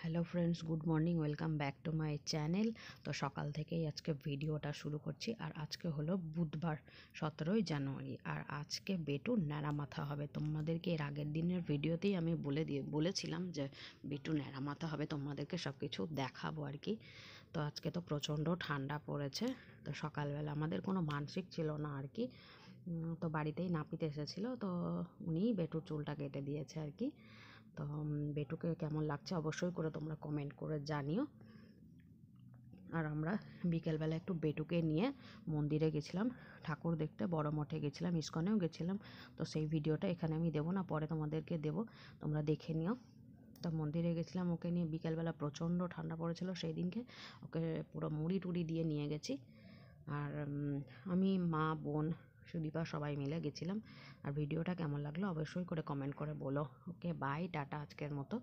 Hello friends, good morning, welcome back to my channel. তো সকাল থেকেই আজকে ভিডিওটা শুরু করছি। আর আজকে হলো বুধবার, 17ই জানুয়ারি। আর আজকে বেটু ন্যাড়া মাথা হবে। তোমাদেরকে এর আগের দিনের ভিডিওতেই আমি বলেছিলাম যে বেটু ন্যাড়া মাথা হবে, তোমাদেরকে সব কিছু দেখাবো আর কি। তো আজকে তো প্রচণ্ড ঠান্ডা পড়েছে। তো সকালবেলা আমাদের কোনো মানসিক ছিল না আর কি। তো বাড়িতেই নাপিত এসেছিলো, তো উনিই বেটুর চুলটা কেটে দিয়েছে আর কি। তো বেটুকে কেমন লাগছে অবশ্যই করে তোমরা কমেন্ট করে জানিও। আর আমরা বিকেলবেলা একটু বেটুকে নিয়ে মন্দিরে গেছিলাম ঠাকুর দেখতে, বড় মঠে গেছিলাম, ইস্কনেও গেছিলাম। তো সেই ভিডিওটা এখানে আমি দেবো না, পরে তোমাদেরকে দেবো, তোমরা দেখে নিও। তো মন্দিরে গেছিলাম ওকে নিয়ে, বিকেলবেলা প্রচণ্ড ঠান্ডা পড়েছিল সেই দিনকে। ওকে পুরো মুড়ি টুড়ি দিয়ে নিয়ে গেছি। আর আমি, মা, বোন, সুদীপা সবাই মিলে গেছিলাম। আর ভিডিওটা কেমন লাগলো অবশ্যই করে কমেন্ট করে বলো। ওকে বাই, টাটা আজকের মতো।